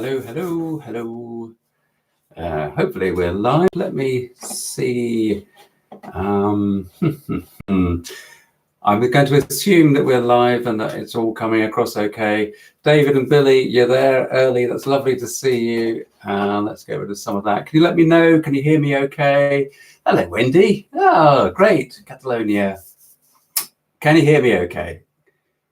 Hello, hello, hello. Hopefully we're live. Let me see. I'm going to assume that we're live and that it's all coming across okay. David and Billy, you're there early. That's lovely to see you. Let's get rid of some of that. Can you let me know? Can you hear me okay? Hello, Wendy. Oh, great. Catalonia. Can you hear me okay?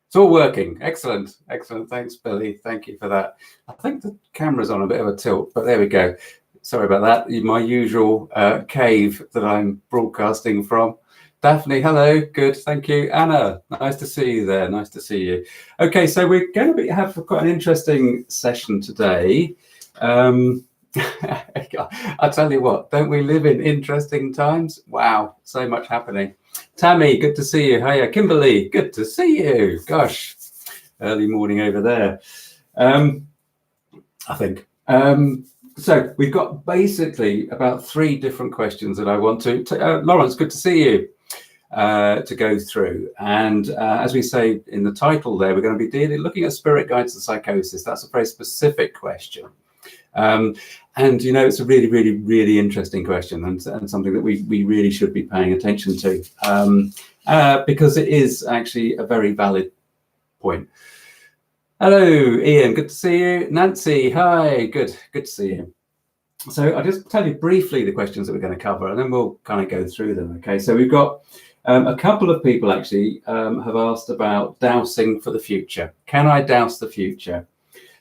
It's all working. Excellent. Excellent. Thanks, Billy. Thank you for that. I think the camera's on a bit of a tilt, but there we go. Sorry about that. My usual cave that I'm broadcasting from. Daphne, hello. Good. Thank you. Anna, nice to see you there. Nice to see you. Okay, so we're going to have quite an interesting session today. I tell you what, don't we live in interesting times? Wow, so much happening. Tammy, good to see you. Hiya. Kimberly, good to see you. Gosh, early morning over there, I think. So we've got basically about 3 different questions that I want to Lawrence, good to see you, to go through. And as we say in the title there, we're going to be looking at spirit guides and psychosis. That's a very specific question. And, you know, it's a really, really, really interesting question and something that we really should be paying attention to because it is actually a very valid point. Hello, Ian. Good to see you. Nancy, hi. Good to see you. So I'll just tell you briefly the questions that we're going to cover and then we'll kind of go through them. Okay, so we've got a couple of people actually have asked about dowsing for the future. Can I douse the future?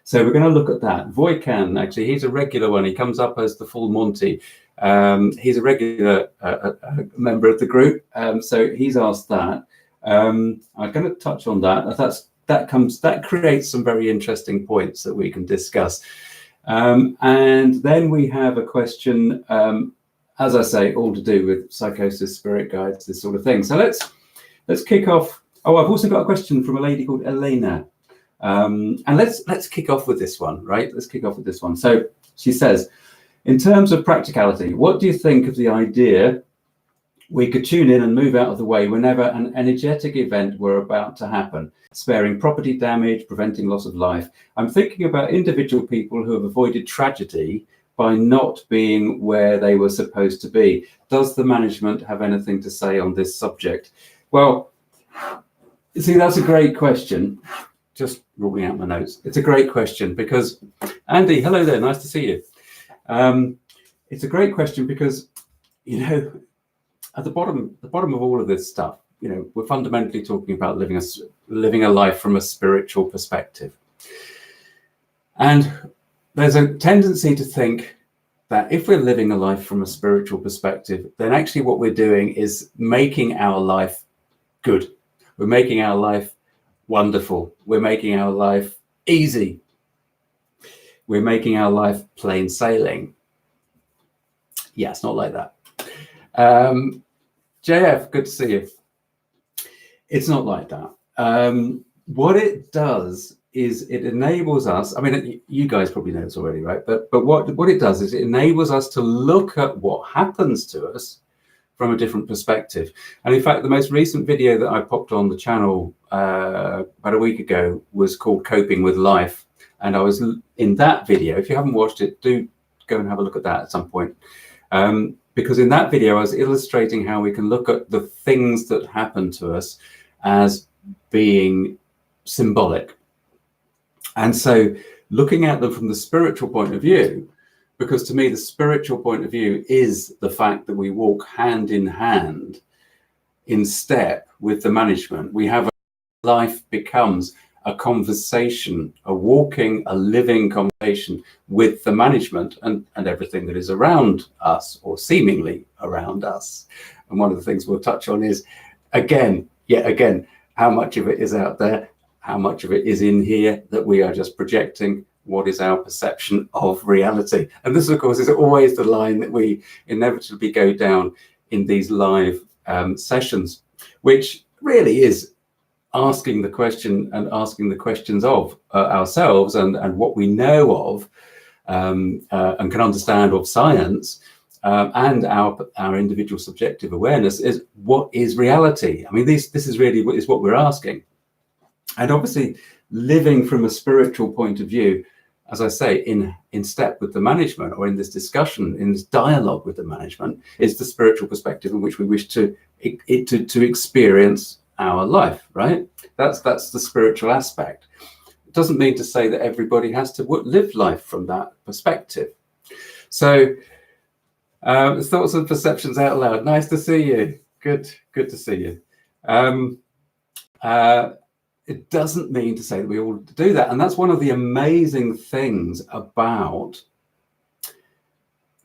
So we're going to look at that. Voican, actually, he's a regular one. He comes up as the full Monty. He's a regular member of the group. So he's asked that. I'm going to touch on that. That creates some very interesting points that we can discuss. And then we have a question, as I say, all to do with psychosis, spirit guides, this sort of thing. So let's kick off. Oh, I've also got a question from a lady called Elena. And let's kick off with this one, right? Let's kick off with this one. So she says, in terms of practicality, what do you think of the idea we could tune in and move out of the way whenever an energetic event were about to happen, sparing property damage, preventing loss of life? I'm thinking about individual people who have avoided tragedy by not being where they were supposed to be. Does the management have anything to say on this subject? Well, you see, that's a great question. Just ruling out my notes. It's a great question because, Andy, hello there, nice to see you. It's a great question because, you know, at the bottom of all of this stuff, you know, we're fundamentally talking about living a life from a spiritual perspective. And there's a tendency to think that if we're living a life from a spiritual perspective, then actually what we're doing is making our life good. We're making our life wonderful. We're making our life easy. We're making our life plain sailing. Yeah, it's not like that. JF, good to see you. It's not like that. What it does is it enables us, I mean, you guys probably know this already, right? But what it does is it enables us to look at what happens to us from a different perspective. And in fact, the most recent video that I popped on the channel about a week ago was called Coping with Life. And I was in that video, if you haven't watched it, do go and have a look at that at some point. Because in that video, I was illustrating how we can look at the things that happen to us as being symbolic. And so looking at them from the spiritual point of view, because to me, the spiritual point of view is the fact that we walk hand in hand, in step with the management. We have life becomes a conversation, a living conversation with the management and everything that is around us or seemingly around us. And one of the things we'll touch on is, yet again, how much of it is out there, how much of it is in here that we are just projecting. What is our perception of reality? And this, of course, is always the line that we inevitably go down in these live sessions, which really is asking the question and asking the questions of ourselves and what we know of and can understand of science and our individual subjective awareness is what is reality. I mean, this is really what we're asking. And obviously, living from a spiritual point of view, as I say, in step with the management, or in this discussion, in this dialogue with the management, is the spiritual perspective in which we wish to experience our life, right? That's the spiritual aspect. It doesn't mean to say that everybody has to live life from that perspective. So thoughts and perceptions out loud. Nice to see you. Good to see you. It doesn't mean to say that we all do that. And that's one of the amazing things about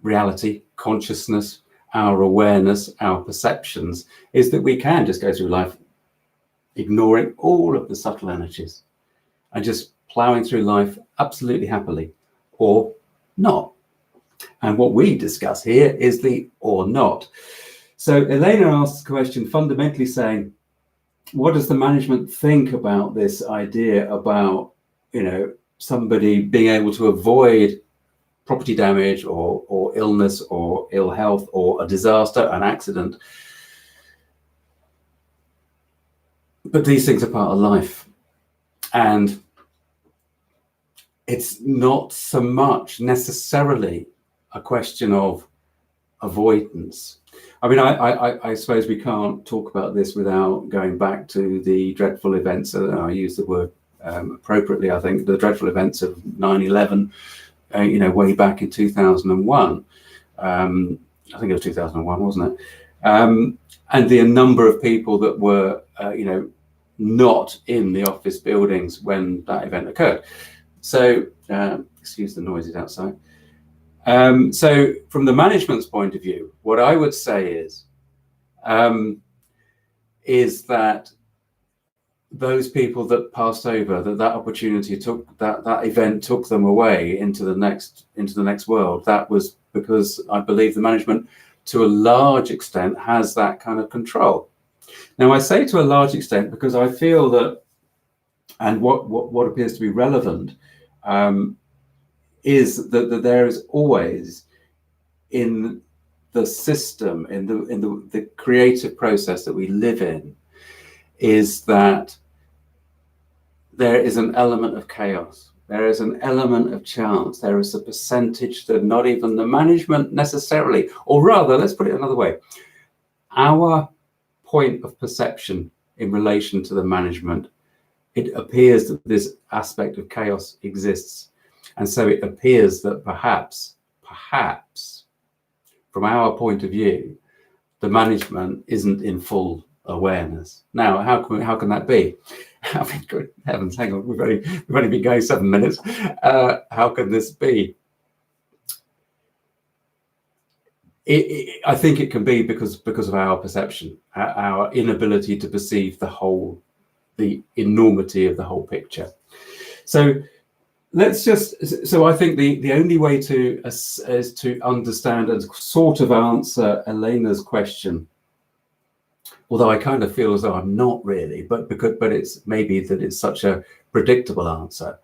reality, consciousness, our awareness, our perceptions, is that we can just go through life ignoring all of the subtle energies and just plowing through life absolutely happily, or not. And what we discuss here is the or not. So Elena asks the question fundamentally saying, what does the management think about this idea about, somebody being able to avoid property damage or illness or ill health or a disaster, an accident? But these things are part of life. And it's not so much necessarily a question of avoidance. I mean, I suppose we can't talk about this without going back to the dreadful events. I use the word appropriately, I think, the dreadful events of 9/11, way back in 2001. I think it was 2001, wasn't it? And the number of people that were, not in the office buildings when that event occurred. So, excuse the noises outside. So from the management's point of view, what I would say is that those people that passed over, that opportunity took, that event took them away into the next world, that was because I believe the management to a large extent has that kind of control. Now I say to a large extent because I feel that, and what appears to be relevant, is that there is always in the system, in the creative process that we live in, is that there is an element of chaos. There is an element of chance. There is a percentage that not even the management necessarily, or rather, let's put it another way, our point of perception in relation to the management, it appears that this aspect of chaos exists. And so it appears that perhaps, from our point of view, the management isn't in full awareness. Now, how can that be? I mean, good heavens, hang on, we've only been going 7 minutes. How can this be? I think it can be because of our perception, our inability to perceive the enormity of the whole picture. So I think the only way is to understand and sort of answer Elena's question, although I kind of feel as though I'm not really, but it's maybe that it's such a predictable answer,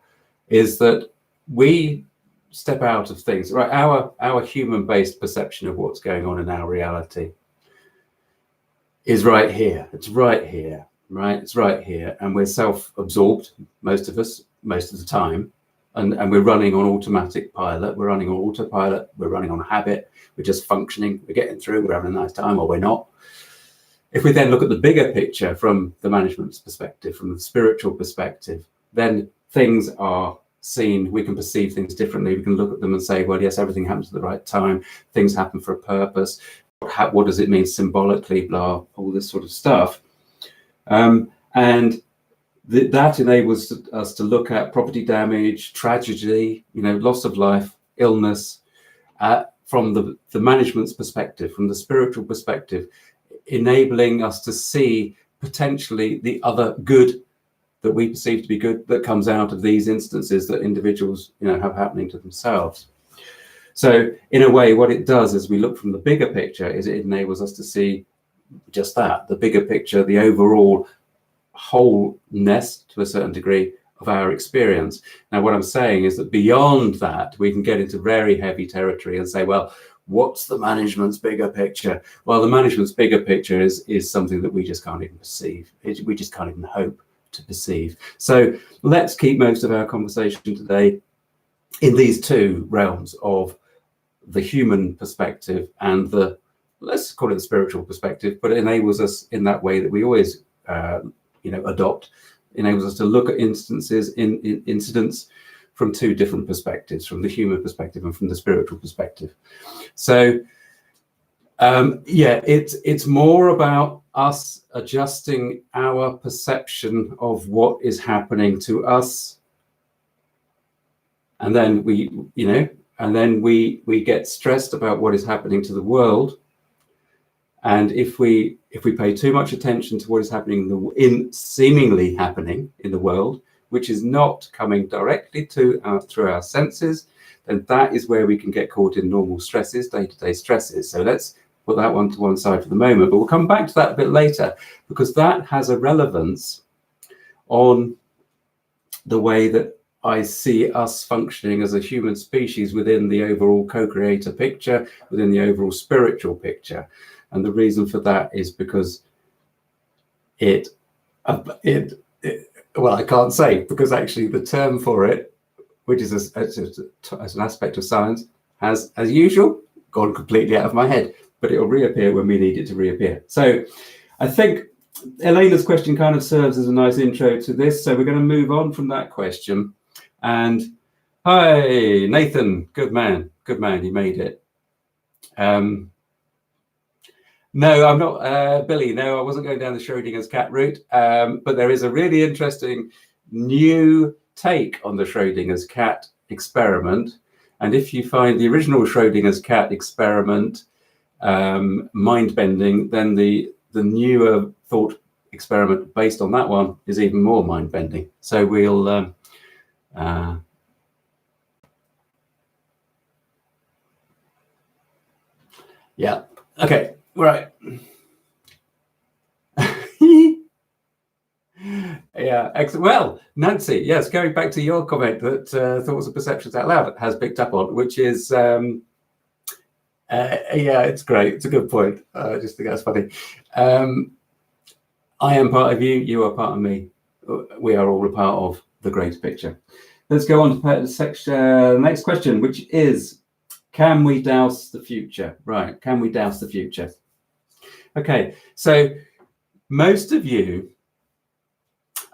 is that we step out of things, right? Our human-based perception of what's going on in our reality is right here. It's right here, right? It's right here, and we're self-absorbed, most of us, most of the time. And we're running on automatic pilot, we're running on autopilot, we're running on habit, we're just functioning, we're getting through, we're having a nice time, or we're not. If we then look at the bigger picture from the management's perspective, from the spiritual perspective, then things are seen, we can perceive things differently, we can look at them and say, well, yes, everything happens at the right time, things happen for a purpose, what does it mean symbolically, blah, all this sort of stuff. And that enables us to look at property damage, tragedy, loss of life, illness, from the management's perspective, from the spiritual perspective, enabling us to see potentially the other good that we perceive to be good that comes out of these instances that individuals, have happening to themselves. So in a way, what it does is we look from the bigger picture, is it enables us to see just that, the bigger picture, the overall wholeness to a certain degree of our experience. Now, what I'm saying is that beyond that, we can get into very heavy territory and say, well, what's the management's bigger picture? Well, the management's bigger picture is something that we just can't even perceive. We just can't even hope to perceive. So let's keep most of our conversation today in these two realms of the human perspective and the, let's call it the spiritual perspective, but it enables us in that way that we always adopt, enables us to look at incidents from two different perspectives, from the human perspective and from the spiritual perspective. So it's more about us adjusting our perception of what is happening to us, and then we get stressed about what is happening to the world. And if we pay too much attention to what is happening seemingly happening in the world, which is not coming directly through our senses, then that is where we can get caught in normal stresses, day-to-day stresses. So let's put that one to one side for the moment, but we'll come back to that a bit later, because that has a relevance on the way that I see us functioning as a human species within the overall co-creator picture, within the overall spiritual picture. And the reason for that is because well, I can't say, because actually the term for it, which is as an aspect of science, has, as usual, gone completely out of my head, but it'll reappear when we need it to reappear. So I think Elena's question kind of serves as a nice intro to this. So we're going to move on from that question. And hi, Nathan, good man, you made it. No, I'm not, Billy, no, I wasn't going down the Schrodinger's cat route, but there is a really interesting new take on the Schrodinger's cat experiment. And if you find the original Schrodinger's cat experiment mind-bending, then the newer thought experiment based on that one is even more mind-bending. So we'll yeah, okay, right. Yeah, excellent. Well, Nancy, yes, going back to your comment that Thoughts and Perceptions Out Loud has picked up on, which is yeah, it's great. It's a good point. I just think that's funny. I am part of you. You are part of me. We are all a part of the greater picture. Let's go on to the next question, which is, can we douse the future? Right. Can we douse the future? Okay. So most of you,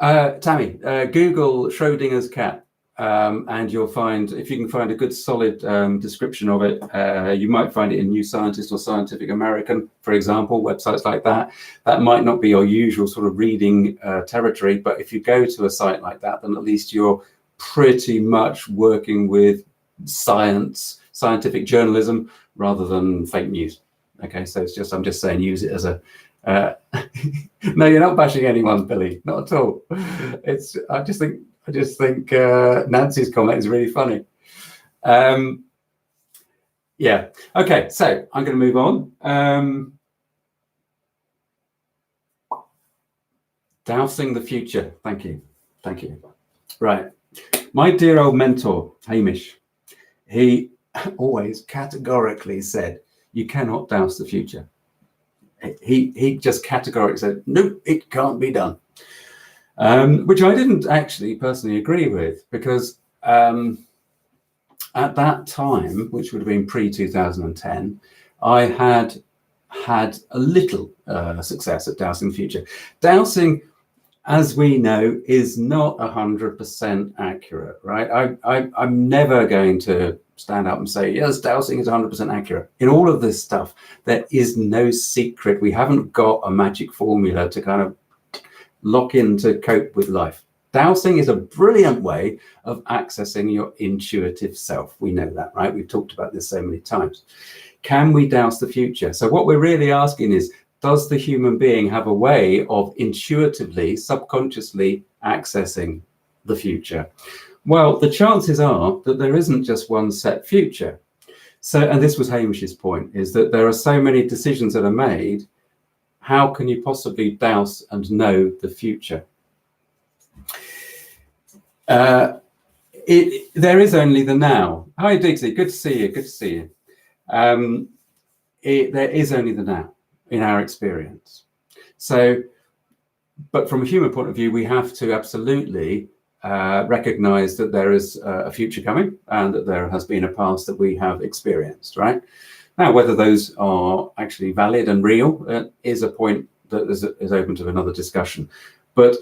Tammy, Google Schrodinger's cat, and you'll find, if you can find a good solid description of it, you might find it in New Scientist or Scientific American, for example, websites like that. That might not be your usual sort of reading territory, but if you go to a site like that, then at least you're pretty much working with scientific journalism rather than fake news. Okay, so it's just, I'm just saying, use it as a no, you're not bashing anyone, Billy, not at all. It's, I just think Nancy's comment is really funny. Yeah, okay, so I'm going to move on. Dowsing the future. Thank you. Right, my dear old mentor Hamish, he always categorically said, you cannot douse the future. He just categorically said, nope, it can't be done. Which I didn't actually personally agree with, because at that time, which would have been pre-2010, I had a little success at dowsing the future. Dowsing, as we know, is not 100% accurate, right? I'm never going to stand up and say, yes, dowsing is 100% accurate. In all of this stuff, there is no secret. We haven't got a magic formula to kind of lock in to cope with life. Dowsing is a brilliant way of accessing your intuitive self. We know that, right? We've talked about this so many times. Can we douse the future? So what we're really asking is, does the human being have a way of intuitively, subconsciously accessing the future? Well, the chances are that there isn't just one set future. So, and this was Hamish's point, is that there are so many decisions that are made. How can you possibly douse and know the future? There is only the now. Hi, Dixie. Good to see you. Good to see you. There is only the now in our experience. So, but from a human point of view, we have to absolutely recognize that there is a future coming and that there has been a past that we have experienced, right? Now, whether those are actually valid and real is a point that is open to another discussion. But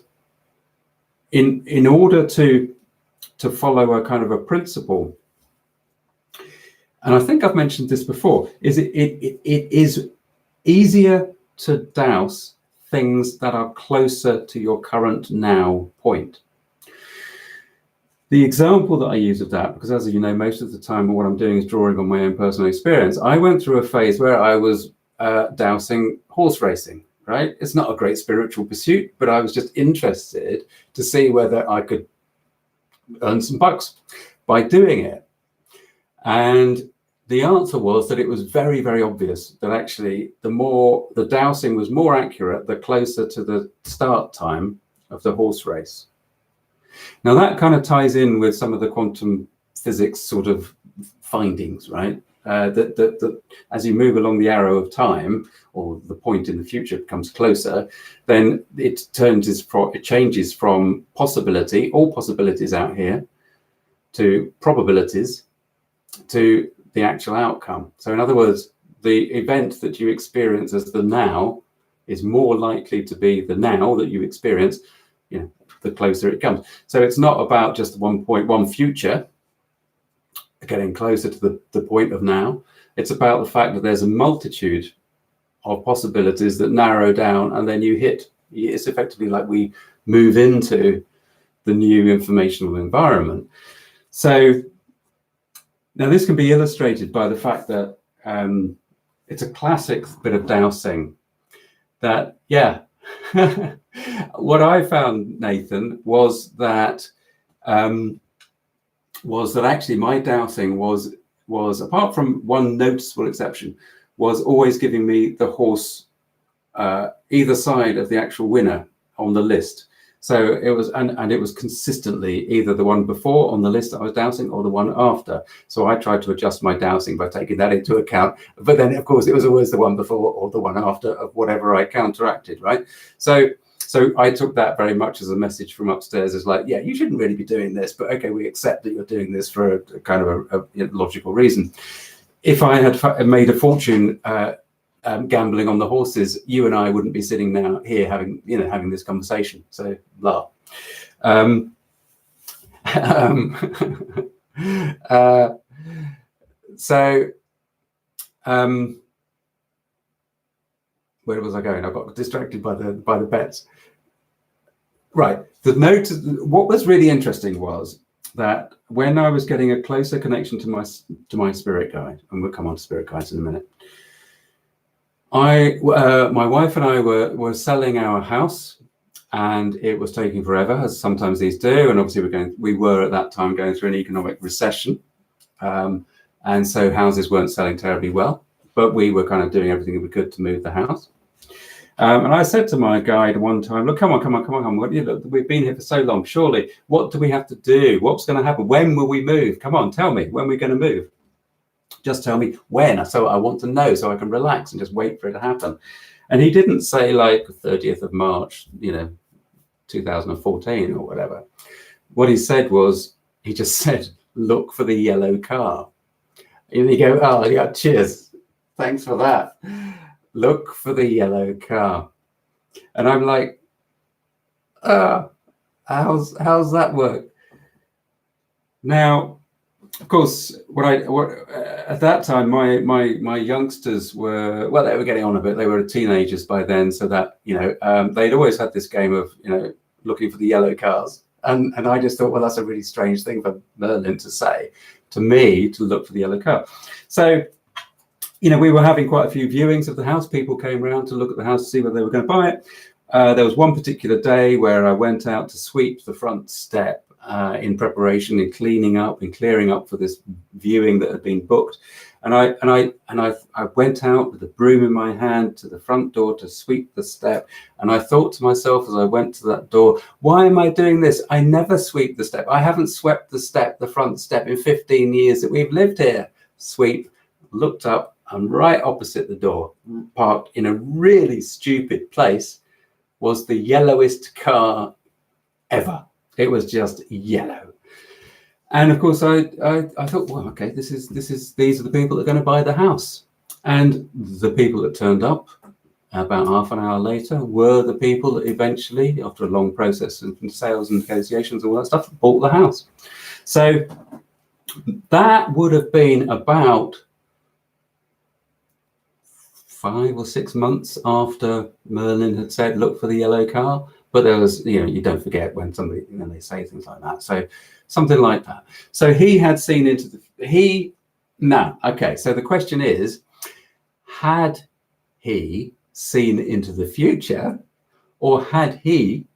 in order to follow a kind of a principle, and I think I've mentioned this before, is it is easier to dowse things that are closer to your current now point. The example that I use of that, because as you know, most of the time what I'm doing is drawing on my own personal experience. I went through a phase where I was dowsing horse racing, right? It's not a great spiritual pursuit, but I was just interested to see whether I could earn some bucks by doing it. And the answer was that it was very, very obvious that actually the dowsing was more accurate the closer to the start time of the horse race. Now that kind of ties in with some of the quantum physics sort of findings, right? That as you move along the arrow of time, or the point in the future comes closer, then it changes from possibility, all possibilities out here, to probabilities, to the actual outcome. So in other words, the event that you experience as the now is more likely to be the now that you experience, the closer it comes. So it's not about just one future getting closer to the point of now. It's about the fact that there's a multitude of possibilities that narrow down, and then it's effectively like we move into the new informational environment. So now this can be illustrated by the fact that it's a classic bit of dowsing that, what I found, Nathan, was that actually my dowsing was apart from one noticeable exception, was always giving me the horse either side of the actual winner on the list. So it was, and it was consistently either the one before on the list that I was dowsing or the one after. So I tried to adjust my dowsing by taking that into account. But then, of course, it was always the one before or the one after of whatever I counteracted, right? So I took that very much as a message from upstairs, as like, yeah, you shouldn't really be doing this, but okay, we accept that you're doing this for a kind of a logical reason. If I had made a fortune gambling on the horses, you and I wouldn't be sitting now here having this conversation. So blah. Where was I going? I got distracted by the bets. Right. What was really interesting was that when I was getting a closer connection to my spirit guide, and we'll come on to spirit guides in a minute, my wife and I were selling our house, and it was taking forever, as sometimes these do. And obviously we were at that time going through an economic recession, and so houses weren't selling terribly well. But we were kind of doing everything that we could to move the house. And I said to my guide one time, look, come on. We've been here for so long. Surely, what do we have to do? What's going to happen? When will we move? Come on, tell me when we're going to move. Just tell me when. So I want to know so I can relax and just wait for it to happen. And he didn't say like 30th of March, 2014 or whatever. What he said was, he just said, look for the yellow car. And you go, oh, yeah, cheers. Thanks for that. Look for the yellow car. And I'm like, how's that work? Now, of course, at that time, my youngsters were, well, they were getting on a bit. They were teenagers by then, so that they'd always had this game of looking for the yellow cars, and I just thought, well, that's a really strange thing for Merlin to say to me, to look for the yellow car. So we were having quite a few viewings of the house. People came around to look at the house to see whether they were going to buy it. There was one particular day where I went out to sweep the front step in preparation and cleaning up and clearing up for this viewing that had been booked. And I went out with the broom in my hand to the front door to sweep the step. And I thought to myself as I went to that door, why am I doing this? I never sweep the step. I haven't swept the front step in 15 years that we've lived here. Sweep, looked up, and right opposite the door, parked in a really stupid place, was the yellowest car ever. It was just yellow. And of course, I thought, well, okay, these are the people that are going to buy the house. And the people that turned up about half an hour later were the people that eventually, after a long process and sales and negotiations, all that stuff, bought the house. So that would have been about 5 or 6 months after Merlin had said, look for the yellow car. But there was, you don't forget when they say things like that. So something like that. So he had seen into okay. So the question is, had he seen into the future, or had he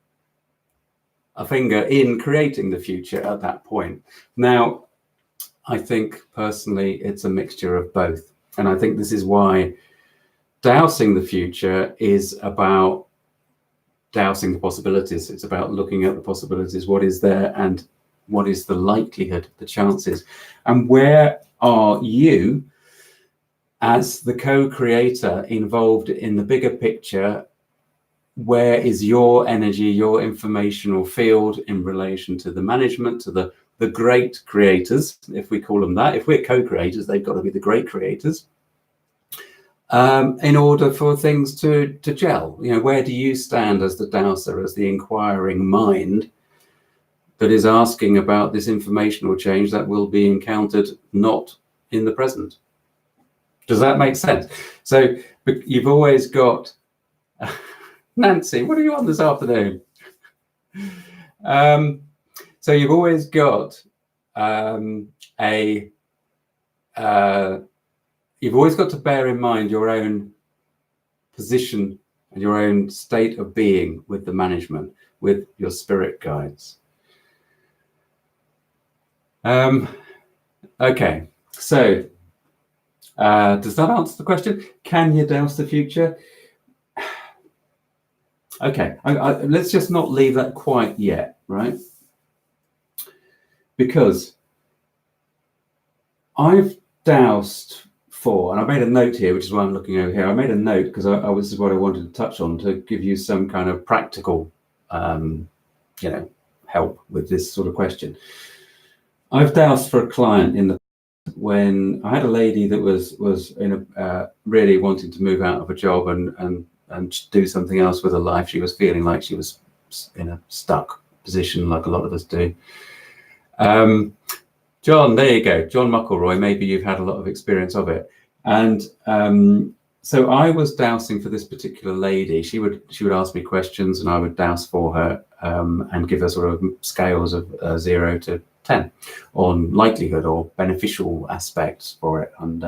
a finger in creating the future at that point? Now, I think personally, it's a mixture of both. And I think this is why dowsing the future is about dowsing the possibilities. It's about looking at the possibilities, what is there and what is the likelihood, the chances, and where are you as the co-creator involved in the bigger picture? Where is your energy, your informational field in relation to the management, to the great creators, if we call them that? If we're co-creators, they've got to be the great creators. In order for things to gel, where do you stand as the dowser, as the inquiring mind that is asking about this informational change that will be encountered not in the present? Does that make sense? So you've always got Nancy, what are you on this afternoon? So you've always got you've always got to bear in mind your own position and your own state of being with the management, with your spirit guides. Okay, so does that answer the question? Can you douse the future? Okay, let's just not leave that quite yet, right? Because I've doused for, and I made a note here, which is why I'm looking over here. I made a note because this is what I wanted to touch on, to give you some kind of practical, help with this sort of question. I've doused for a client when I had a lady that was in really wanting to move out of a job and do something else with her life. She was feeling like she was in a stuck position, like a lot of us do. John, there you go. John McElroy, maybe you've had a lot of experience of it. And so I was dowsing for this particular lady. She would ask me questions and I would douse for her and give her sort of scales of 0 to 10 on likelihood or beneficial aspects for it, and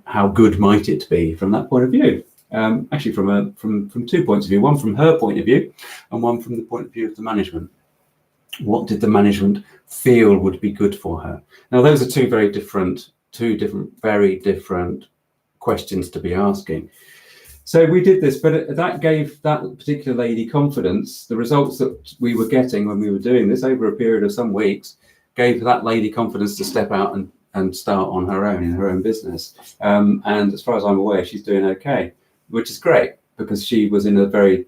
how good might it be from that point of view. Actually from 2 points of view, one from her point of view and one from the point of view of the management. What did the management feel would be good for her? Now, those are two very different questions to be asking. So we did this, but that gave that particular lady confidence. The results that we were getting when we were doing this over a period of some weeks gave that lady confidence to step out and start on her own in her own business. And as far as I'm aware, she's doing okay, which is great because she was in a very,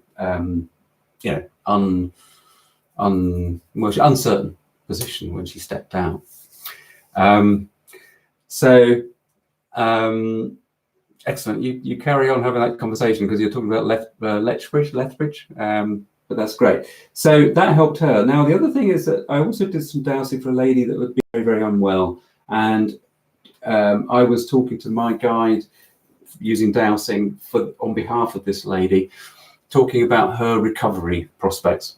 uncertain position when she stepped out. Excellent. You carry on having that conversation because you're talking about Lethbridge, but that's great. So that helped her. Now, the other thing is that I also did some dowsing for a lady that would be very, very unwell. And I was talking to my guide using dowsing on behalf of this lady, talking about her recovery prospects.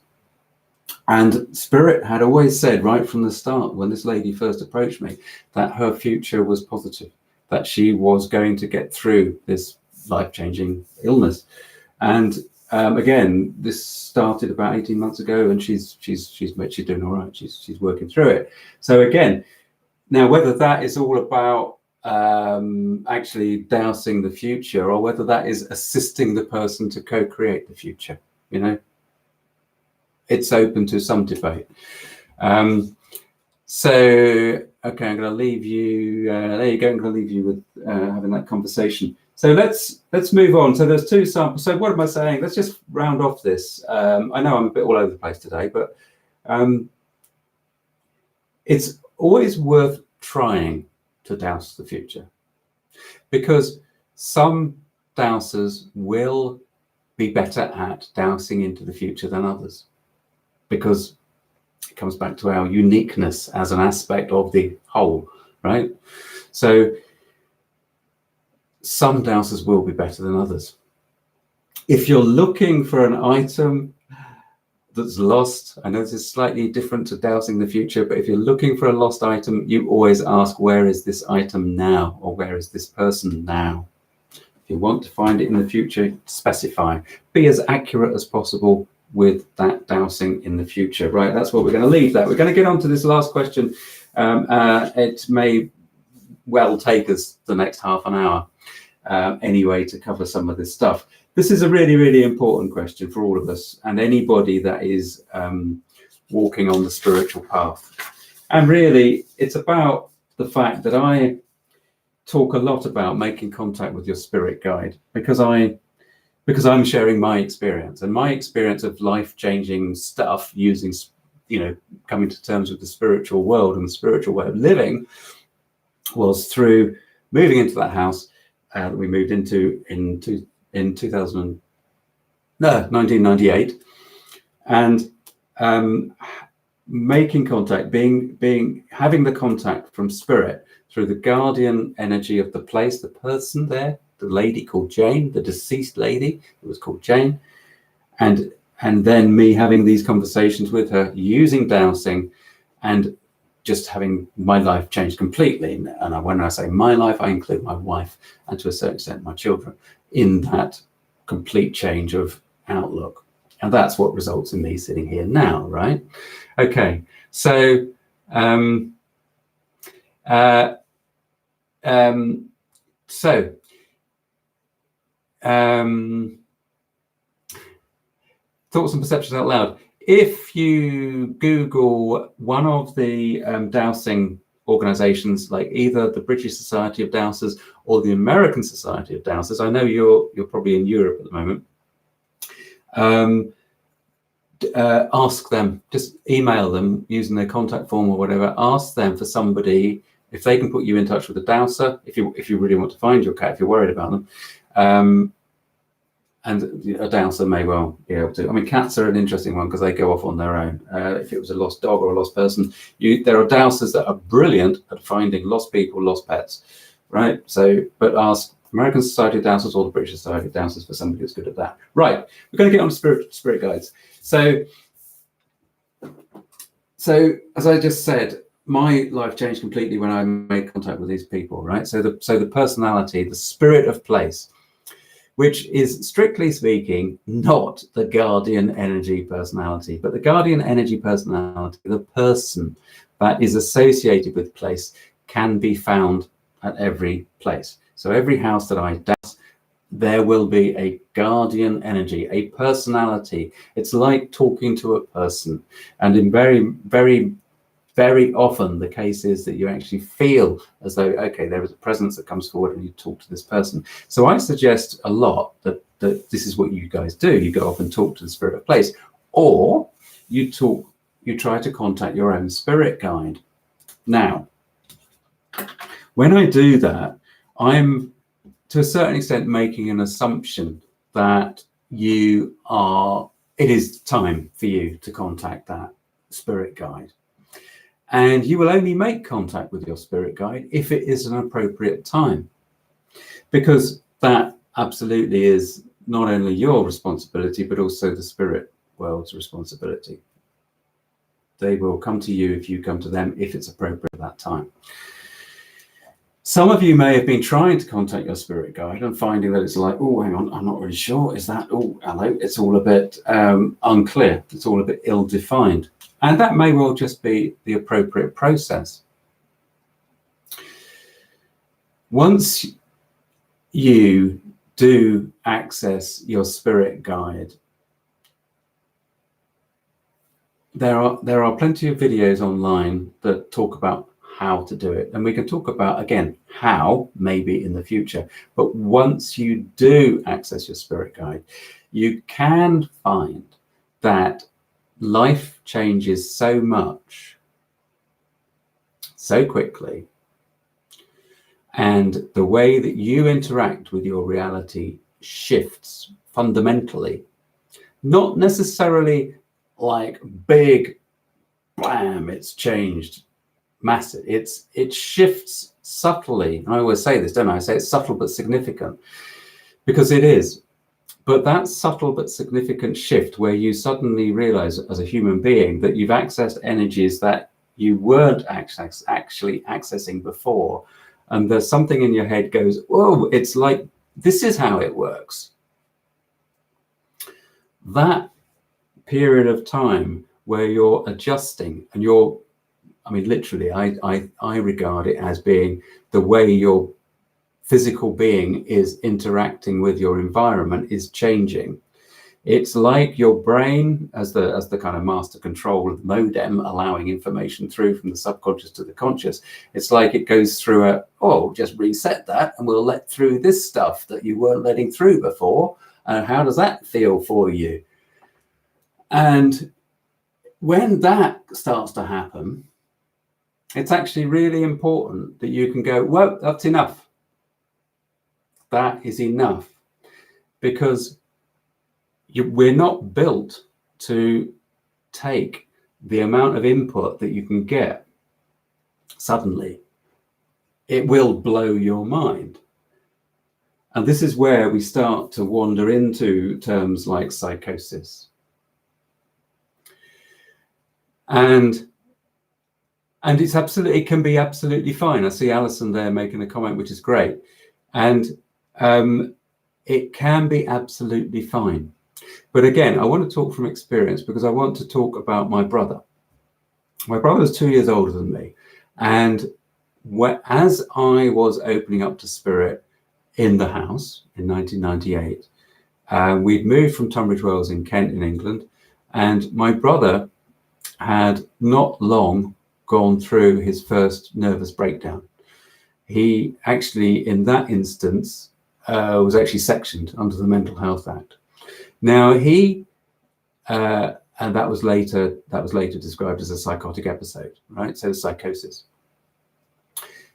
And Spirit had always said right from the start, when this lady first approached me, that her future was positive, that she was going to get through this life-changing illness. And again, this started about 18 months ago, and she's doing all right. She's working through it. So again, now whether that is all about actually dowsing the future, or whether that is assisting the person to co-create the future, it's open to some debate. So Okay, I'm going to leave you. There you go. I'm going to leave you with having that conversation. So let's move on. So there's two samples. So what am I saying? Let's just round off this. I know I'm a bit all over the place today, but it's always worth trying to douse the future, because some dowsers will be better at dowsing into the future than others, because it comes back to our uniqueness as an aspect of the whole, right? So some dowsers will be better than others. If you're looking for an item that's lost, I know this is slightly different to dowsing the future, but if you're looking for a lost item, you always ask, where is this item now? Or where is this person now? If you want to find it in the future, specify. Be as accurate as possible with that dowsing in the future, right? That's what we're going to leave that. We're going to get on to this last question. It may well take us the next half an hour anyway to cover some of this stuff. This is a really, really important question for all of us and anybody that is walking on the spiritual path. And really, it's about the fact that I talk a lot about making contact with your spirit guide, because I'm sharing my experience, and my experience of life-changing stuff using, coming to terms with the spiritual world and the spiritual way of living was through moving into that house that we moved into in 1998, and making contact, having the contact from spirit through the guardian energy of the place, the person there, the lady called Jane, the deceased lady who was called Jane, and then me having these conversations with her using dowsing, and just having my life changed completely. And when I say my life, I include my wife and to a certain extent my children in that complete change of outlook. And that's what results in me sitting here now, right? Okay, so thoughts and perceptions out loud. If you Google one of the dowsing organizations, like either the British Society of Dowsers or the American Society of Dowsers, I know you're probably in Europe at the moment, ask them, just email them using their contact form or whatever, ask them for somebody, if they can put you in touch with a dowser, if you really want to find your cat, if you're worried about them. And a dowser may well be able to. I mean, cats are an interesting one because they go off on their own. If it was a lost dog or a lost person, there are dowsers that are brilliant at finding lost people, lost pets, right? So, but ask American Society of Dowsers or the British Society of Dowsers for somebody who's good at that. Right, we're going to get on to spirit guides. So as I just said, my life changed completely when I made contact with these people, right? So the personality, the spirit of place, which is strictly speaking not the guardian energy personality, but the guardian energy personality, the person that is associated with place, can be found at every place. So every house that I douse, there will be a guardian energy, a personality. It's like talking to a person. And in very, very, very often the case is that you actually feel as though, okay, there is a presence that comes forward and you talk to this person. So I suggest a lot that this is what you guys do. You go off and talk to the spirit of place, or you try to contact your own spirit guide. Now, when I do that, I'm to a certain extent making an assumption that it is time for you to contact that spirit guide. And you will only make contact with your spirit guide if it is an appropriate time, because that absolutely is not only your responsibility, but also the spirit world's responsibility. They will come to you if you come to them, if it's appropriate at that time. Some of you may have been trying to contact your spirit guide and finding that it's like, oh, hang on, I'm not really sure. Is that, oh, hello? It's all a bit unclear. It's all a bit ill-defined. And that may well just be the appropriate process. Once you do access your spirit guide, there are plenty of videos online that talk about how to do it. And we can talk about, again, how maybe in the future. But once you do access your spirit guide, you can find that life changes so much, so quickly. And the way that you interact with your reality shifts fundamentally. Not necessarily like big, blam, it's changed, massive. It shifts subtly. I always say this, don't I? I say it's subtle but significant, because it is. But that subtle but significant shift where you suddenly realize as a human being that you've accessed energies that you weren't actually accessing before, and there's something in your head goes, whoa, it's like, this is how it works. That period of time where you're adjusting and you're, I mean, literally, I regard it as being the way your physical being is interacting with your environment is changing. It's like your brain as the kind of master control modem, allowing information through from the subconscious to the conscious. It's like it goes through just reset that and we'll let through this stuff that you weren't letting through before. And how does that feel for you? And when that starts to happen, it's actually really important that you can go, well, that's enough. That is enough. Because we're not built to take the amount of input that you can get suddenly. It will blow your mind. And this is where we start to wander into terms like psychosis. And it's absolutely, it can be absolutely fine. I see Alison there making a comment, which is great. And it can be absolutely fine. But again, I want to talk from experience because I want to talk about my brother. My brother is 2 years older than me. And as I was opening up to spirit in the house in 1998, we'd moved from Tunbridge Wells in Kent in England. And my brother had not long gone through his first nervous breakdown. He actually, in that instance, was actually sectioned under the Mental Health Act. Now he, and that was later described as a psychotic episode, right? So psychosis.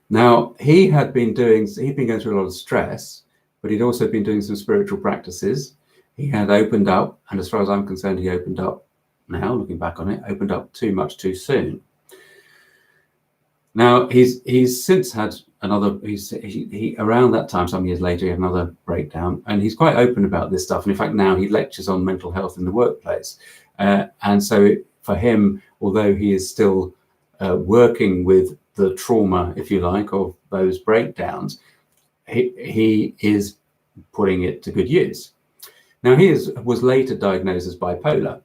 Now he'd been going through a lot of stress, but he'd also been doing some spiritual practices. He had opened up, and as far as I'm concerned, he opened up now, looking back on it, opened up too much too soon. Now he's since had another, he around that time, some years later, he had another breakdown, and he's quite open about this stuff. And in fact, now he lectures on mental health in the workplace. And so for him, although he is still working with the trauma, if you like, of those breakdowns, he is putting it to good use. Now he was later diagnosed as bipolar.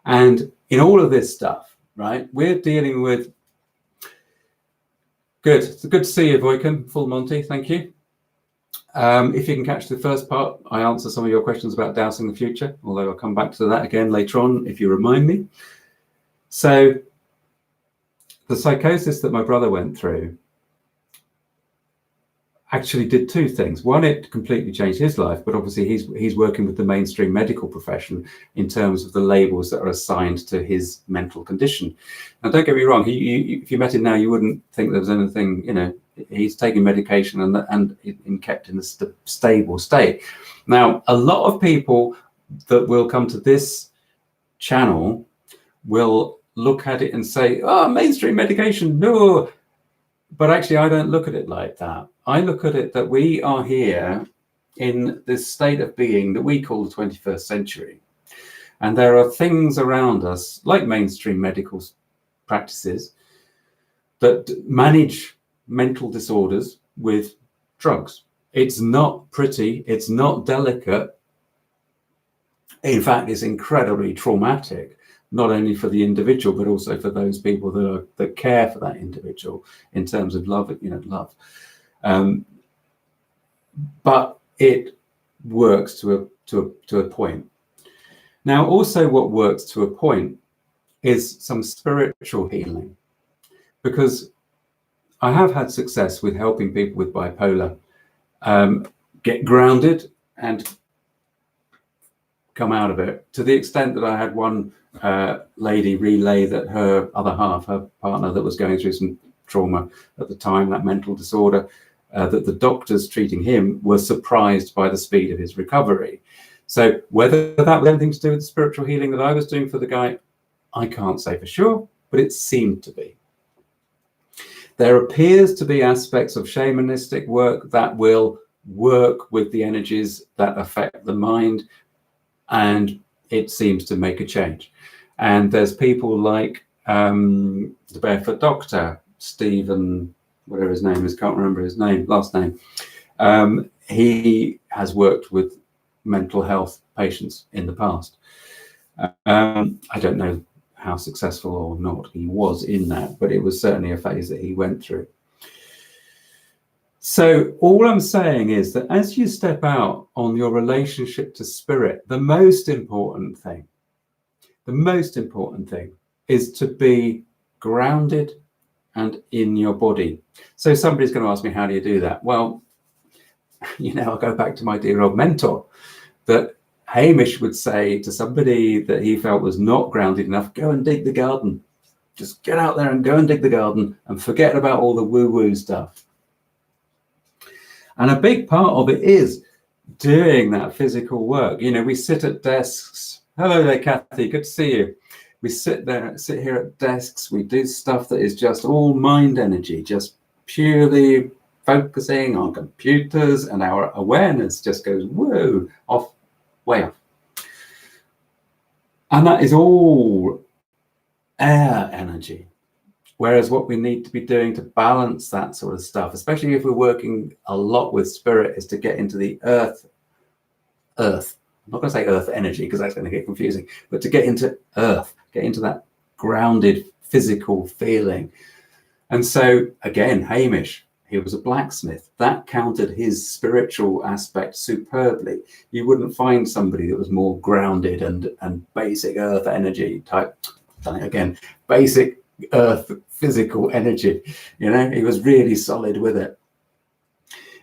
And in all of this stuff, right, we're dealing with, good. It's good to see you, Voiken, full Monty, thank you. If you can catch the first part, I answer some of your questions about dowsing the future, although I'll come back to that again later on if you remind me. So the psychosis that my brother went through actually did two things. One, it completely changed his life, but obviously he's working with the mainstream medical profession in terms of the labels that are assigned to his mental condition. Now, don't get me wrong, if you met him now, you wouldn't think there was anything, you know, he's taking medication and kept in a stable state. Now, a lot of people that will come to this channel will look at it and say, oh, mainstream medication, no. But actually, I don't look at it like that. I look at it that we are here in this state of being that we call the 21st century. And there are things around us, like mainstream medical practices, that manage mental disorders with drugs. It's not pretty, it's not delicate. In fact, it's incredibly traumatic, not only for the individual, but also for those people that care for that individual in terms of love, love. But it works to a point. Now, also what works to a point is some spiritual healing, because I have had success with helping people with bipolar get grounded and come out of it, to the extent that I had one lady relay that her other half, her partner that was going through some trauma at the time, that mental disorder, that the doctors treating him were surprised by the speed of his recovery. So whether that was anything to do with the spiritual healing that I was doing for the guy, I can't say for sure, but it seemed to be. There appears to be aspects of shamanistic work that will work with the energies that affect the mind, and it seems to make a change. And there's people like the Barefoot Doctor, Stephen, whatever his name is, can't remember his last name. He has worked with mental health patients in the past. I don't know how successful or not he was in that, but it was certainly a phase that he went through. So all I'm saying is that as you step out on your relationship to spirit, the most important thing is to be grounded and in your body. So somebody's going to ask me, how do you do that? Well, I'll go back to my dear old mentor, that Hamish would say to somebody that he felt was not grounded enough, go and dig the garden. Just get out there and go and dig the garden and forget about all the woo-woo stuff. And a big part of it is doing that physical work. We sit at desks. Hello there, Kathy. Good to see you. We sit here at desks. We do stuff that is just all mind energy, just purely focusing on computers, and our awareness just goes, whoa, off, way off. And that is all air energy. Whereas what we need to be doing to balance that sort of stuff, especially if we're working a lot with spirit, is to get into the earth. I'm not going to say earth energy because that's going to get confusing, but to get into earth, get into that grounded physical feeling. And so again, Hamish, he was a blacksmith. That countered his spiritual aspect superbly. You wouldn't find somebody that was more grounded and basic earth energy type. Again, basic earth physical energy. He was really solid with it.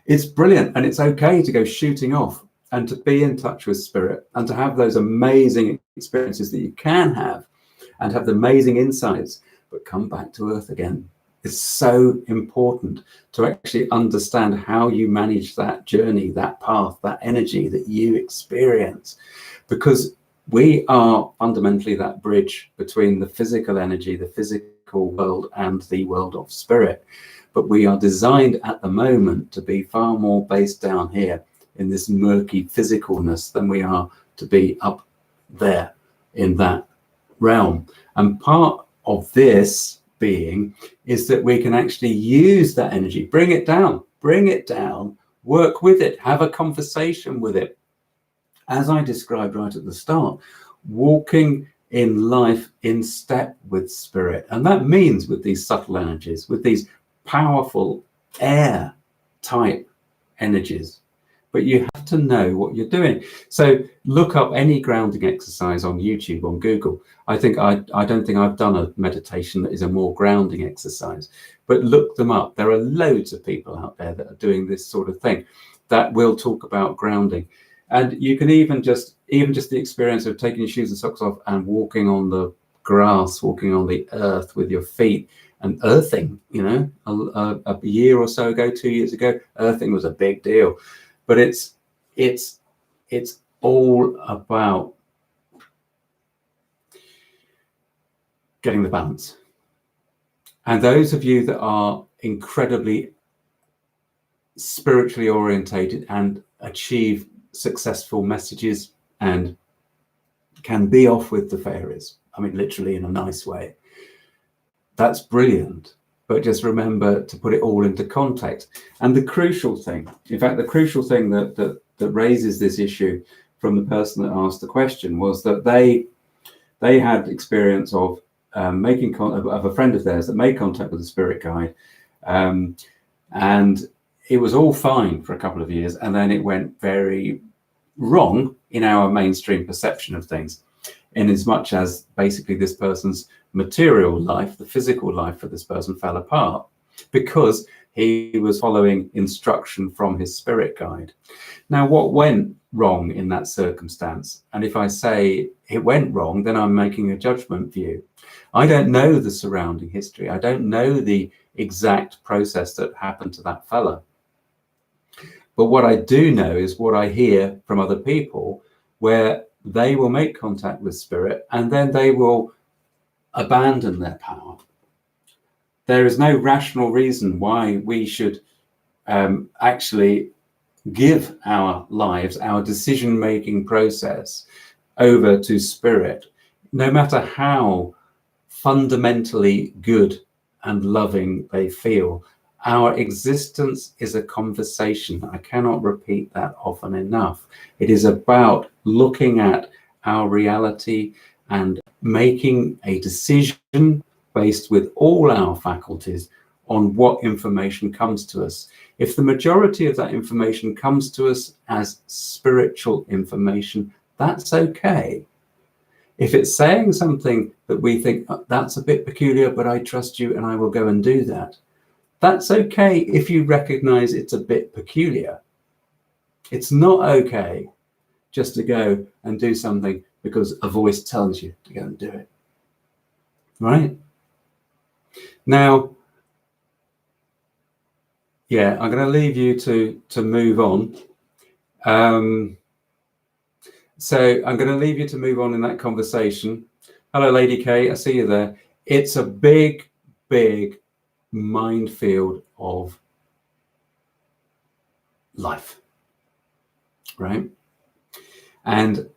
It's brilliant, and it's okay to go shooting off and to be in touch with spirit and to have those amazing experiences that you can have and have the amazing insights, but come back to earth again. It's so important to actually understand how you manage that journey, that path, that energy that you experience, because we are fundamentally that bridge between the physical energy, the physical world, and the world of spirit. But we are designed at the moment to be far more based down here in this murky physicalness than we are to be up there in that realm. And part of this being is that we can actually use that energy, bring it down, work with it, have a conversation with it. As I described right at the start, walking in life in step with spirit. And that means with these subtle energies, with these powerful air type energies. But you have to know what you're doing. So look up any grounding exercise on YouTube, on Google. I don't think I've done a meditation that is a more grounding exercise, but look them up. There are loads of people out there that are doing this sort of thing that will talk about grounding. And you can even just the experience of taking your shoes and socks off and walking on the grass, walking on the earth with your feet and earthing, a year or so ago, 2 years ago, earthing was a big deal. But it's all about getting the balance. And those of you that are incredibly spiritually orientated and achieve successful messages and can be off with the fairies, I mean, literally in a nice way, that's brilliant. But just remember to put it all into context. And the crucial thing, in fact, the crucial thing that raises this issue from the person that asked the question was that they had experience of of a friend of theirs that made contact with a spirit guide, and it was all fine for a couple of years, and then it went very wrong in our mainstream perception of things, in as much as basically this person's material life, the physical life for this person, fell apart. because he was following instruction from his spirit guide. Now, what went wrong in that circumstance? And if I say it went wrong, then I'm making a judgment view. I don't know the surrounding history. I don't know the exact process that happened to that fella. But what I do know is what I hear from other people, where they will make contact with spirit and then they will abandon their power. There is no rational reason why we should actually give our lives, our decision-making process over to spirit, no matter how fundamentally good and loving they feel. Our existence is a conversation. I cannot repeat that often enough. It is about looking at our reality and making a decision based with all our faculties on what information comes to us. If the majority of that information comes to us as spiritual information, that's okay. If it's saying something that we think, oh, that's a bit peculiar, but I trust you and I will go and do that, that's okay if you recognize it's a bit peculiar. It's not okay just to go and do something because a voice tells you to go and do it. Right? Now, yeah, I'm going to leave you to move on. So I'm going to leave you to move on in that conversation. Hello, Lady K, I see you there. It's a big, big minefield of life, right? And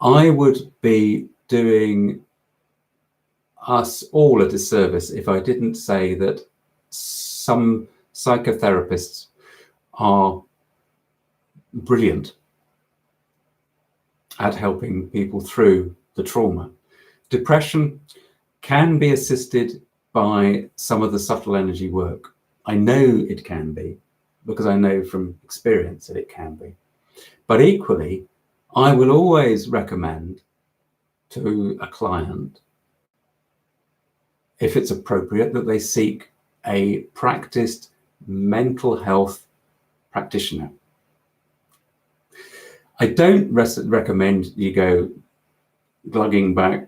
I would be doing us all a disservice if I didn't say that some psychotherapists are brilliant at helping people through the trauma. Depression can be assisted by some of the subtle energy work. I know it can be, because I know from experience that it can be. But equally, I will always recommend to a client, if it's appropriate, that they seek a practiced mental health practitioner. I don't recommend you go glugging back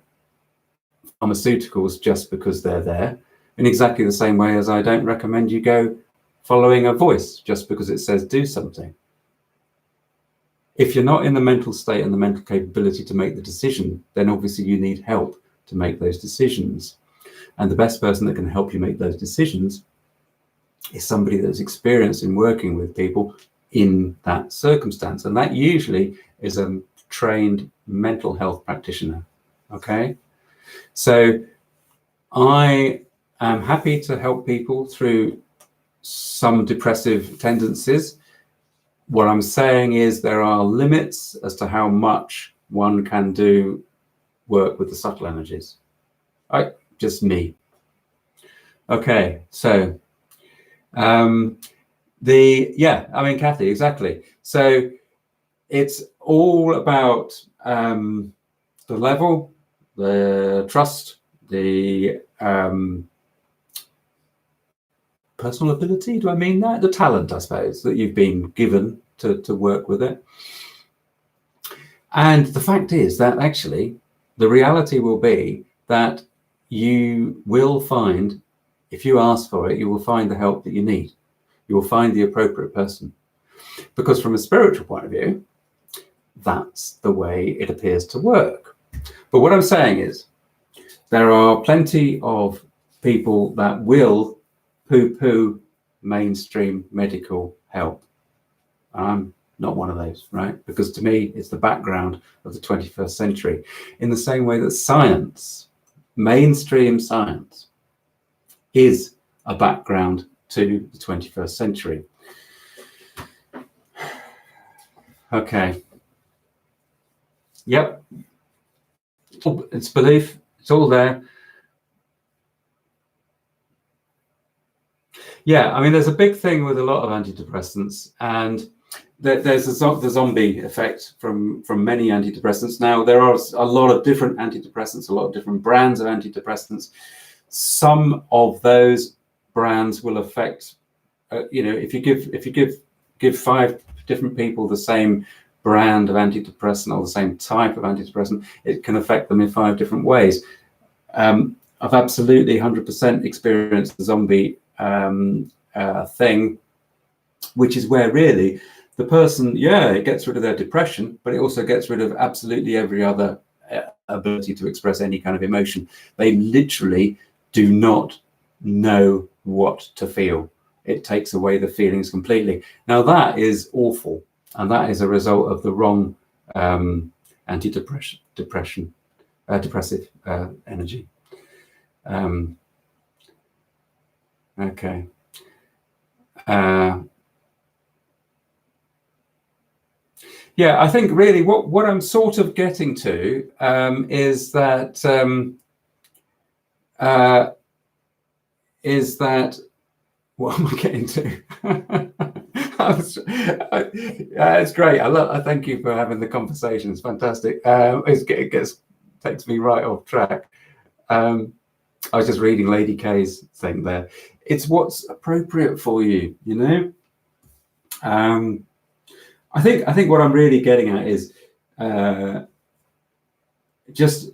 pharmaceuticals just because they're there, in exactly the same way as I don't recommend you go following a voice just because it says do something. If you're not in the mental state and the mental capability to make the decision, then obviously you need help to make those decisions. And the best person that can help you make those decisions is somebody that's experienced in working with people in that circumstance. And that usually is a trained mental health practitioner. Okay? So I am happy to help people through some depressive tendencies. What I'm saying is there are limits as to how much one can do work with the subtle energies. Just me. Okay, so Kathy, exactly. So it's all about the level, the trust, the personal ability. Do I mean that? The talent, I suppose, that you've been given to work with it. And the fact is that actually the reality will be that you will find, if you ask for it, you will find the help that you need. You will find the appropriate person. Because from a spiritual point of view, that's the way it appears to work. But what I'm saying is there are plenty of people that will poo-poo mainstream medical help. I'm not one of those, right? Because to me, it's the background of the 21st century. In the same way that science, mainstream science, is a background to the 21st century. Okay. Yep. It's belief. It's all there. Yeah, I mean, there's a big thing with a lot of antidepressants, and there's the zombie effect from many antidepressants. Now, there are a lot of different antidepressants, a lot of different brands of antidepressants. Some of those brands will affect, you know, if you give 5 different people the same brand of antidepressant or the same type of antidepressant, it can affect them in 5 different ways. I've absolutely 100% experienced the zombie thing, which is where really the person, yeah, it gets rid of their depression, but it also gets rid of absolutely every other ability to express any kind of emotion. They literally do not know what to feel. It takes away the feelings completely. Now that is awful, and that is a result of the wrong depressive energy. Okay. Yeah, I think really what I'm sort of getting to is that what am I getting to? It's great. I thank you for having the conversation. It's fantastic. It takes me right off track. I was just reading Lady K's thing there. It's what's appropriate for you, you know. I think what I'm really getting at is just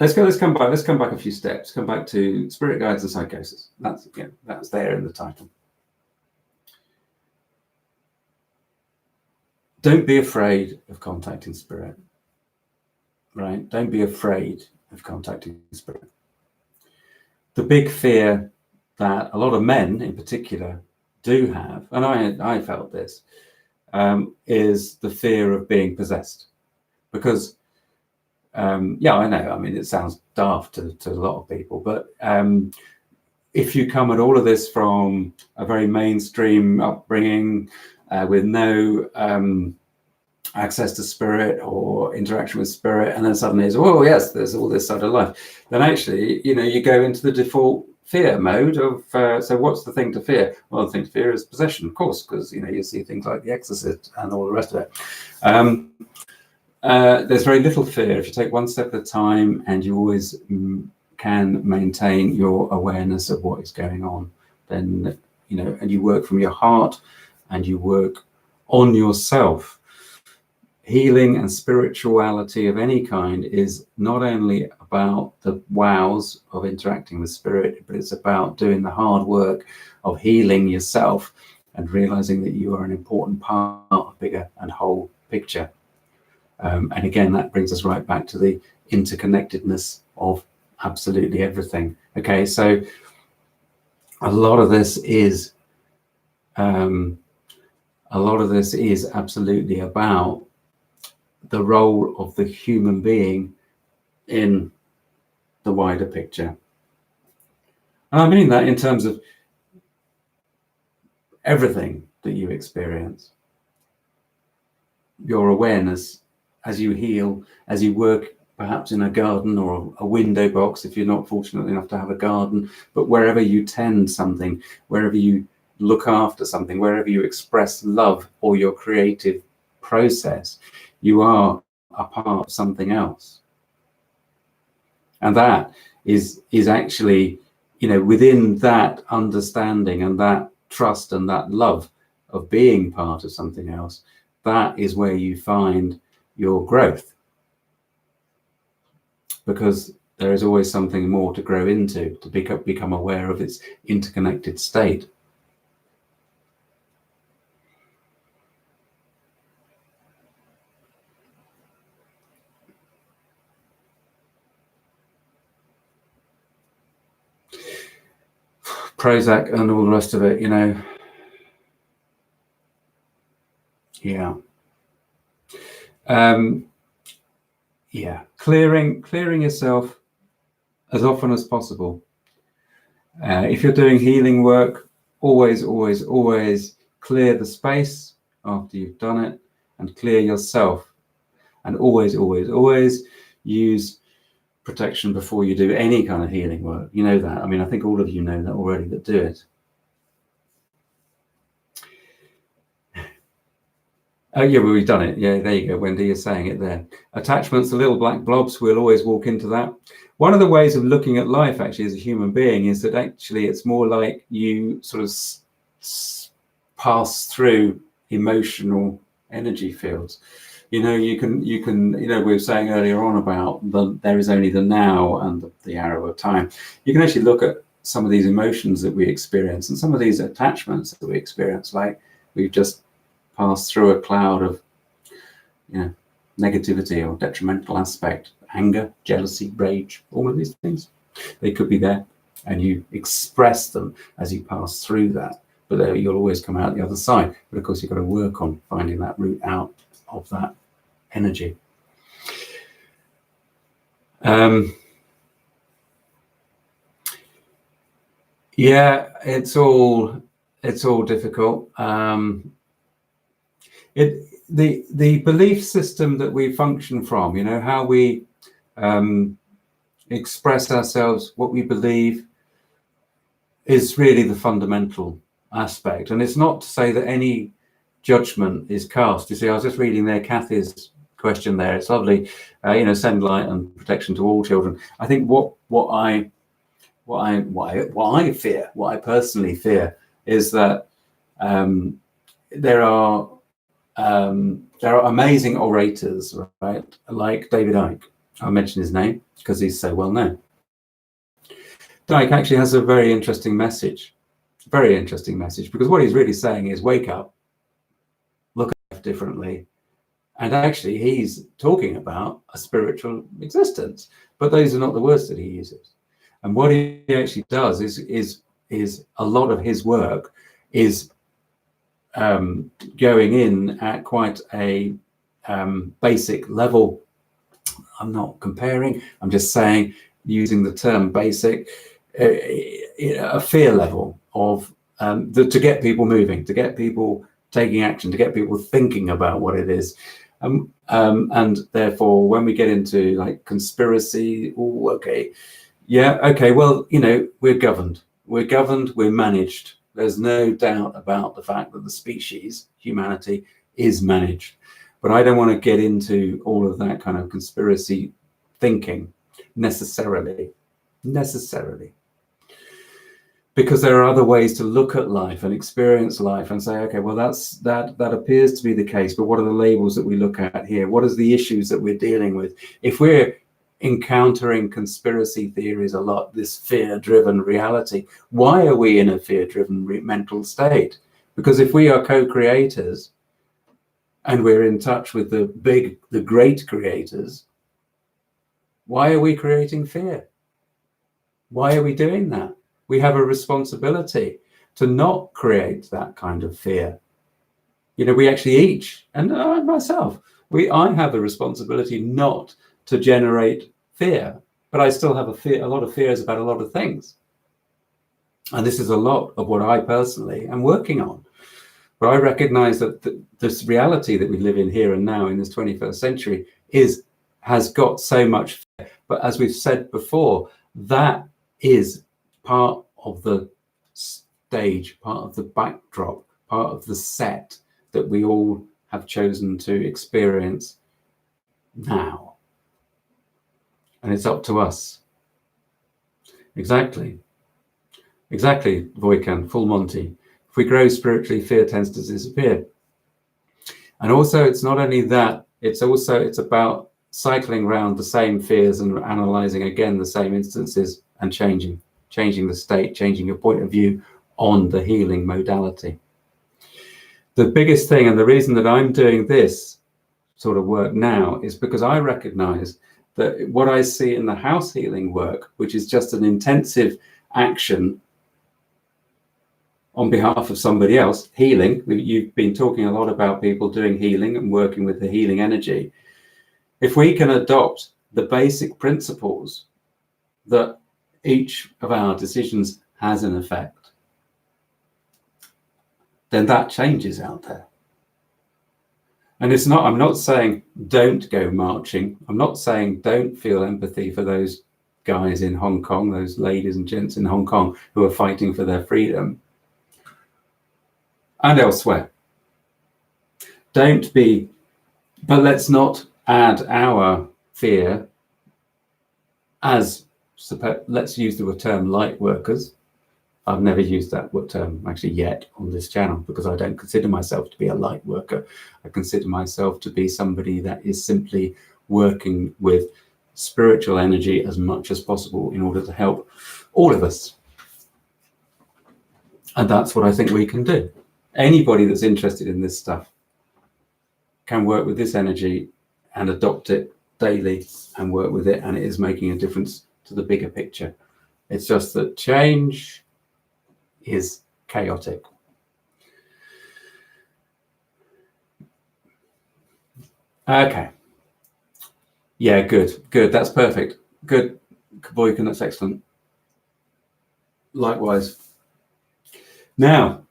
let's come back a few steps. Come back to spirit guides and psychosis. That's there in the title. Don't be afraid of contacting spirit. Right? Don't be afraid of contacting spirit. The big fear that a lot of men in particular do have, and I felt this, is the fear of being possessed. Because yeah, I know, I mean, it sounds daft to a lot of people, but if you come at all of this from a very mainstream upbringing with no access to spirit or interaction with spirit, and then suddenly it's, oh yes, there's all this side of life, then actually, you know, you go into the default fear mode of, so what's the thing to fear? Well, the thing to fear is possession, of course, because, you know, you see things like The Exorcist and all the rest of it. There's very little fear if you take one step at a time and you always can maintain your awareness of what is going on. Then, you know, and you work from your heart and you work on yourself. Healing and spirituality of any kind is not only about the wows of interacting with spirit, but it's about doing the hard work of healing yourself and realizing that you are an important part of a bigger and whole picture. And again, that brings us right back to the interconnectedness of absolutely everything. Okay, so a lot of this is absolutely about the role of the human being in the wider picture. And I mean that in terms of everything that you experience. Your awareness as you heal, as you work perhaps in a garden or a window box, if you're not fortunate enough to have a garden, but wherever you tend something, wherever you look after something, wherever you express love or your creative process, you are a part of something else. And that is actually, you know, within that understanding and that trust and that love of being part of something else, that is where you find your growth. Because there is always something more to grow into, to become aware of its interconnected state. Prozac and all the rest of it, you know. Yeah. Yeah, clearing yourself as often as possible. If you're doing healing work, always clear the space after you've done it and clear yourself. And always use protection before you do any kind of healing work. You know that. I mean, I think all of you know that already that do it. Oh yeah, well, we've done it. Yeah, there you go, Wendy, you're saying it there. Attachments, the little black blobs, we'll always walk into that. One of the ways of looking at life actually as a human being is that actually it's more like you sort of pass through emotional energy fields. You know, you can, you know, we were saying earlier on about there is only the now and the arrow of time. You can actually look at some of these emotions that we experience and some of these attachments that we experience, like we've just passed through a cloud of, you know, negativity or detrimental aspect, anger, jealousy, rage, all of these things. They could be there, and you express them as you pass through that, but you'll always come out the other side. But of course, you've got to work on finding that route out of that energy. Yeah, it's all difficult. The belief system that we function from, you know, how we express ourselves, what we believe, is really the fundamental aspect. And it's not to say that any judgment is cast. You see, I was just reading there Kathy's question there. It's lovely, you know, send light and protection to all children. I think what I fear, what I personally fear, is that there are amazing orators, right? Like David Icke. I'll mention his name because he's so well known. Icke actually has a very interesting message, because what he's really saying is wake up, look at life differently. And actually he's talking about a spiritual existence, but those are not the words that he uses. And what he actually does is a lot of his work is going in at quite a basic level. I'm not comparing, I'm just saying, using the term basic, a fear level of to get people moving, to get people taking action, to get people thinking about what it is. And therefore, when we get into like conspiracy, okay, yeah, okay, well, you know, we're governed, we're managed. There's no doubt about the fact that the species, humanity, is managed. But I don't want to get into all of that kind of conspiracy thinking necessarily, because there are other ways to look at life and experience life and say, okay, well, that appears to be the case, but what are the labels that we look at here? What are the issues that we're dealing with? If we're encountering conspiracy theories a lot, this fear-driven reality, why are we in a fear-driven mental state? Because if we are co-creators and we're in touch with the great creators, why are we creating fear? Why are we doing that? We have a responsibility to not create that kind of fear. You know, we actually each, and myself, I have the responsibility not to generate fear, but I still have a lot of fears about a lot of things. And this is a lot of what I personally am working on. But I recognize that this reality that we live in here and now in this 21st century has got so much fear. But as we've said before, that is part of the stage, part of the backdrop, part of the set that we all have chosen to experience now. And it's up to us. Exactly, Voikan, full Monty. If we grow spiritually, fear tends to disappear. And also, it's not only that, it's about cycling around the same fears and analyzing again the same instances and changing the state, changing your point of view on the healing modality. The biggest thing, and the reason that I'm doing this sort of work now, is because I recognize that what I see in the house healing work, which is just an intensive action on behalf of somebody else, healing. You've been talking a lot about people doing healing and working with the healing energy. If we can adopt the basic principles that each of our decisions has an effect, then that changes out there. And I'm not saying don't go marching. I'm not saying don't feel empathy for those guys in Hong Kong, those ladies and gents in Hong Kong who are fighting for their freedom. And elsewhere. But let's not add our fear as let's use the term light workers. I've never used that term actually yet on this channel because I don't consider myself to be a light worker. I consider myself to be somebody that is simply working with spiritual energy as much as possible in order to help all of us. And that's what I think we can do. Anybody that's interested in this stuff can work with this energy and adopt it daily and work with it, and it is making a difference to the bigger picture. It's just that change is chaotic. Okay. Yeah, good. That's perfect. Good, Boykin, that's excellent. Likewise. Now,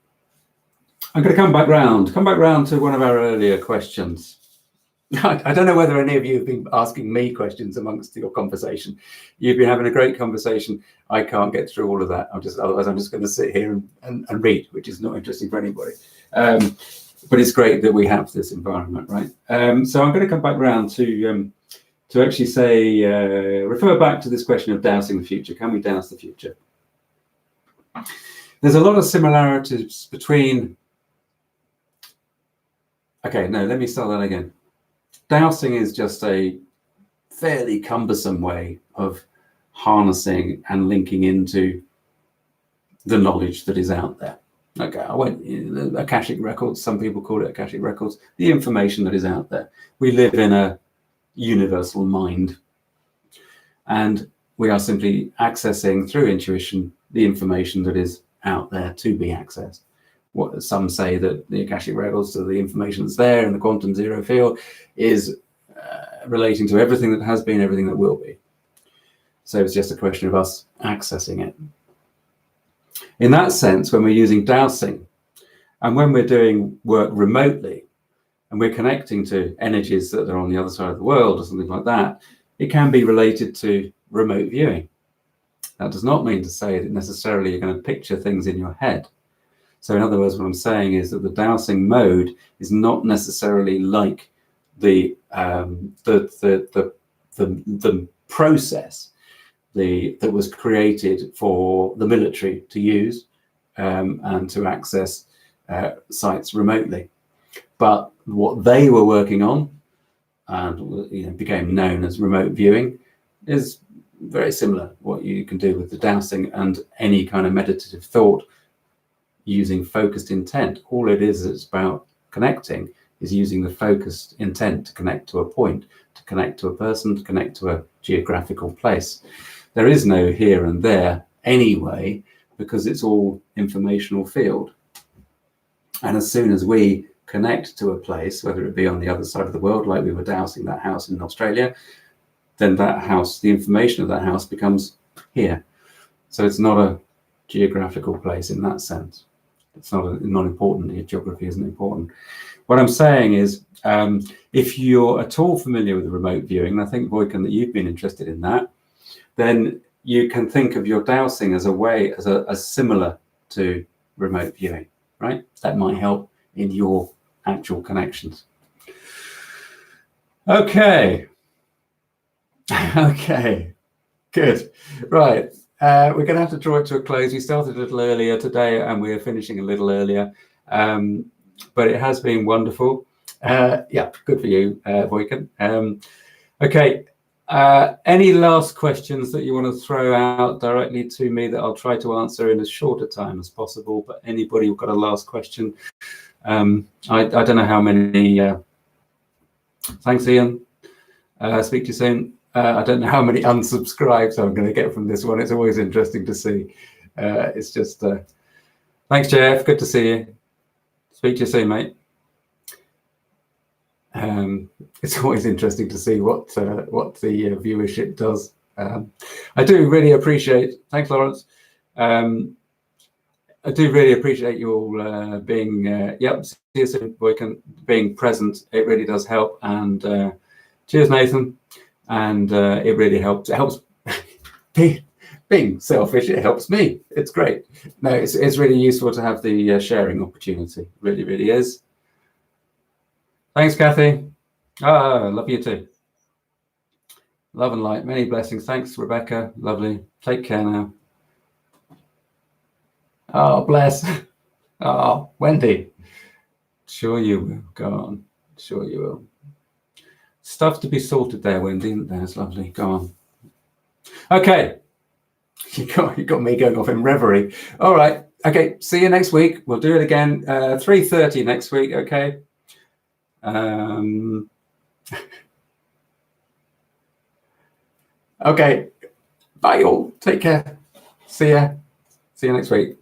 I'm going to come back round to one of our earlier questions. I don't know whether any of you have been asking me questions amongst your conversation. You've been having a great conversation. I can't get through all of that. Otherwise I'm just going to sit here and read, which is not interesting for anybody. But it's great that we have this environment, right? So I'm going to come back round to actually say, refer back to this question of dowsing the future. Can we douse the future? There's a lot of similarities between... Okay, no, let me start that again. Dowsing is just a fairly cumbersome way of harnessing and linking into the knowledge that is out there. Okay, Akashic records, some people call it Akashic records, the information that is out there. We live in a universal mind, and we are simply accessing through intuition the information that is out there to be accessed. What some say that the Akashic records, so the information that's there in the quantum zero field, is relating to everything that has been, everything that will be. So it's just a question of us accessing it. In that sense, when we're using dowsing, and when we're doing work remotely, and we're connecting to energies that are on the other side of the world or something like that, it can be related to remote viewing. That does not mean to say that necessarily you're going to picture things in your head. So in other words, what I'm saying is that the dowsing mode is not necessarily like the process that was created for the military to use and to access sites remotely. But what they were working on, and became known as remote viewing, is very similar. What you can do with the dowsing and any kind of meditative thought using focused intent. All it is about connecting is using the focused intent to connect to a point, to connect to a person, to connect to a geographical place. There is no here and there anyway, because it's all informational field. And as soon as we connect to a place, whether it be on the other side of the world, like we were dowsing that house in Australia, then that house, the information of that house becomes here. So it's not a geographical place in that sense. It's not important. Geography isn't important. What I'm saying is, if you're at all familiar with the remote viewing, and I think, Boykin, that you've been interested in that, then you can think of your dowsing as a way, as similar to remote viewing, right? That might help in your actual connections. Okay. Okay, good. Right. We're going to have to draw it to a close. We started a little earlier today and we're finishing a little earlier, but it has been wonderful. Yeah, good for you, Boykin. Okay, any last questions that you want to throw out directly to me that I'll try to answer in as short a time as possible, but anybody who's got a last question? I don't know how many. Thanks, Ian. Speak to you soon. I don't know how many unsubscribes I'm going to get from this one. It's always interesting to see. It's just, thanks, Jeff. Good to see you. Speak to you soon, mate. It's always interesting to see what the viewership does. I do really appreciate. Thanks, Lawrence. I do really appreciate you all being. Yep. See you soon, Boykin. Being present, it really does help. And cheers, Nathan. And it really helps. It helps. Being selfish, it helps me. It's great. No, it's really useful to have the sharing opportunity. Really, really is. Thanks, Kathy. Love you too. Love and light. Many blessings. Thanks, Rebecca. Lovely. Take care now. Oh, bless. Oh, Wendy. Sure you will. Go on. Sure you will. Stuff to be sorted there, Wendy, isn't there? It's lovely. Go on. Okay. You got me going off in reverie. All right. Okay. See you next week. We'll do it again. 3:30 next week. Okay. Okay. Bye all. Take care. See ya. See you next week.